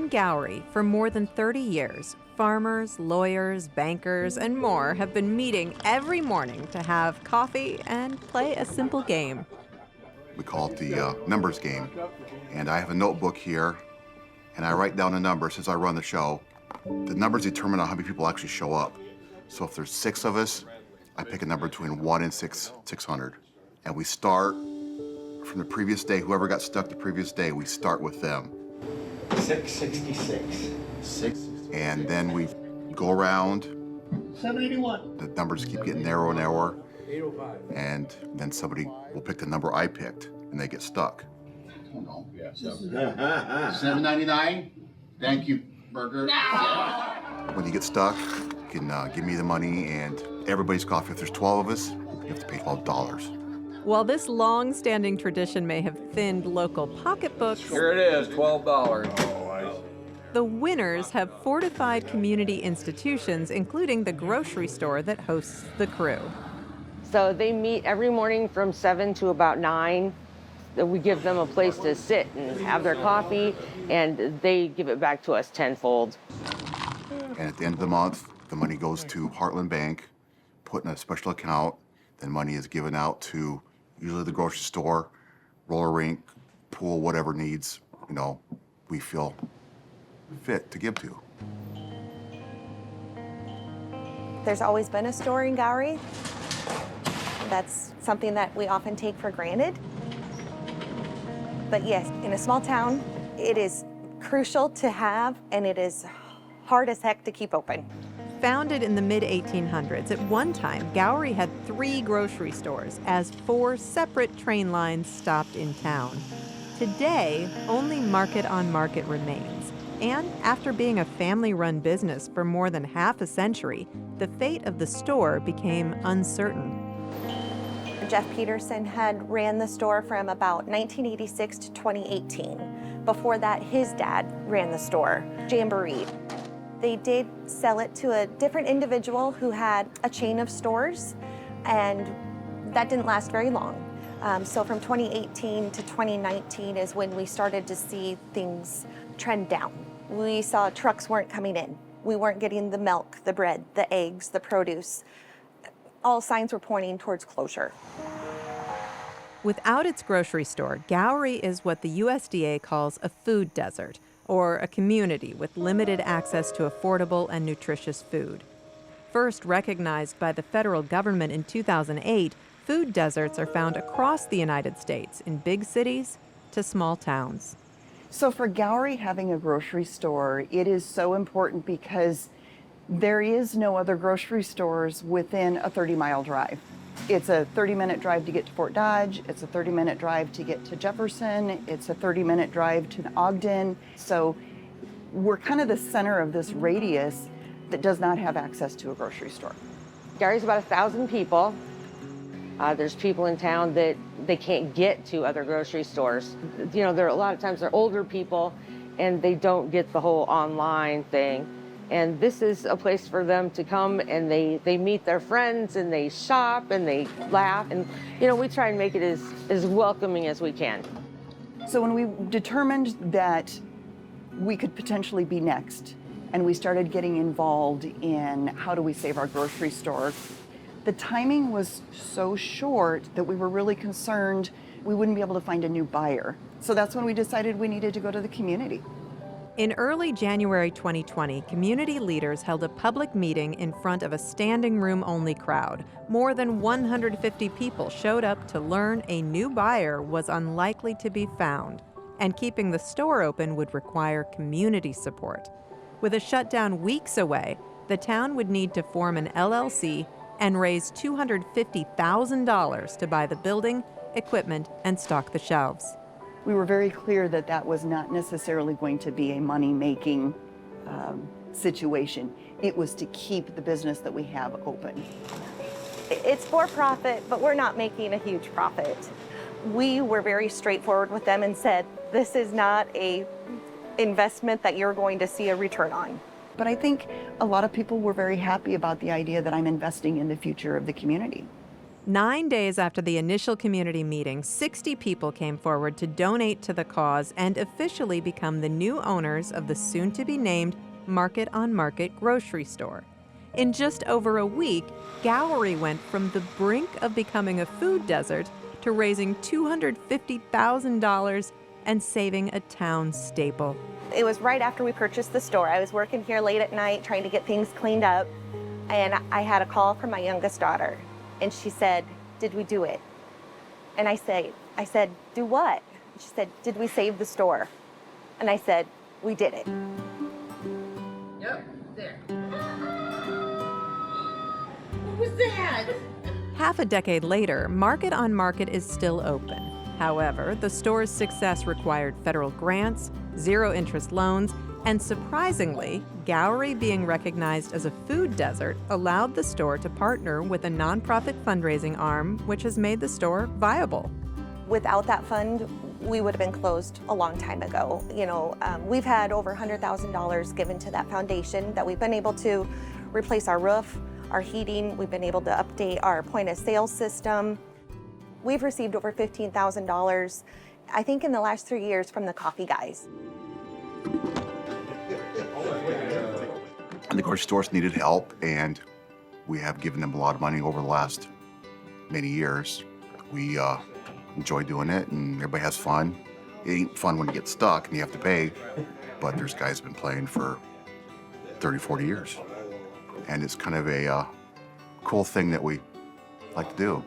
In Gowrie, for more than 30 years, farmers, lawyers, bankers, and more have been meeting every morning to have coffee and play a simple game. We call it the numbers game. And I have a notebook here, and I write down a number since I run the show. The numbers determine how many people actually show up. So if there's 6 of us, I pick a number between 1 and 600. And we start from the previous day. Whoever got stuck the previous day, we start with them. 666. And then we go around. 781. The numbers keep getting narrower and narrower. 805. And then somebody will pick the number I picked, and they get stuck. 799. Thank you, Burger. No! When you get stuck, you can give me the money and everybody's coffee. If there's 12 of us, you have to pay $12. While this long-standing tradition may have thinned local pocketbooks, here it is, $12. The winners have fortified community institutions, including the grocery store that hosts the crew. So they meet every morning from 7 to about 9. We give them a place to sit and have their coffee, and they give it back to us tenfold. And at the end of the month, the money goes to Heartland Bank, put in a special account. Then money is given out to usually the grocery store, roller rink, pool, whatever needs, we feel fit to give to. There's always been a store in Gowrie. That's something that we often take for granted. But yes, in a small town, it is crucial to have, and it is hard as heck to keep open. Founded in the mid-1800s, at one time, Gowrie had 3 grocery stores as 4 separate train lines stopped in town. Today, only Market on Market remains. And after being a family-run business for more than half a century, the fate of the store became uncertain. Jeff Peterson had ran the store from about 1986 to 2018. Before that, his dad ran the store, Jamboree. They did sell it to a different individual who had a chain of stores, and that didn't last very long. So from 2018 to 2019 is when we started to see things trend down. We saw trucks weren't coming in. We weren't getting the milk, the bread, the eggs, the produce. All signs were pointing towards closure. Without its grocery store, Gowrie is what the USDA calls a food desert, or a community with limited access to affordable and nutritious food. First recognized by the federal government in 2008, food deserts are found across the United States, in big cities to small towns. So for Gowrie, having a grocery store, it is so important because there is no other grocery stores within a 30-mile drive. It's a 30-minute drive to get to Fort Dodge. It's a 30-minute drive to get to Jefferson. It's a 30-minute drive to Ogden. So we're kind of the center of this radius that does not have access to a grocery store. Gary's about 1,000 people. There's people in town that they can't get to other grocery stores. There are a lot of times they're older people and they don't get the whole online thing. And this is a place for them to come and they meet their friends and they shop and they laugh. And, we try and make it as welcoming as we can. So when we determined that we could potentially be next, and we started getting involved in how do we save our grocery store, the timing was so short that we were really concerned we wouldn't be able to find a new buyer. So that's when we decided we needed to go to the community. In early January 2020, community leaders held a public meeting in front of a standing room only crowd. More than 150 people showed up to learn a new buyer was unlikely to be found, and keeping the store open would require community support. With a shutdown weeks away, the town would need to form an LLC and raise $250,000 to buy the building, equipment, and stock the shelves. We were very clear that that was not necessarily going to be a money-making situation. It was to keep the business that we have open. It's for profit, but we're not making a huge profit. We were very straightforward with them and said, this is not a investment that you're going to see a return on. But I think a lot of people were very happy about the idea that I'm investing in the future of the community. 9 days after the initial community meeting, 60 people came forward to donate to the cause and officially become the new owners of the soon-to-be-named Market on Market grocery store. In just over a week, Gowrie went from the brink of becoming a food desert to raising $250,000 and saving a town staple. It was right after we purchased the store. I was working here late at night trying to get things cleaned up, and I had a call from my youngest daughter, and she said, "Did we do it?" And I said, "Do what?" She said, "Did we save the store?" And I said, "We did it." Yep, there. What was that? Half a decade later, Market on Market is still open. However, the store's success required federal grants, zero-interest loans, and surprisingly, Gowrie being recognized as a food desert allowed the store to partner with a nonprofit fundraising arm, which has made the store viable. Without that fund, we would have been closed a long time ago. We've had over $100,000 given to that foundation that we've been able to replace our roof, our heating. We've been able to update our point of sale system. We've received over $15,000, I think, in the last 3 years from the coffee guys. And the grocery stores needed help, and we have given them a lot of money over the last many years. We enjoy doing it, and everybody has fun. It ain't fun when you get stuck and you have to pay, but there's guys been playing for 30, 40 years. And it's kind of a cool thing that we like to do.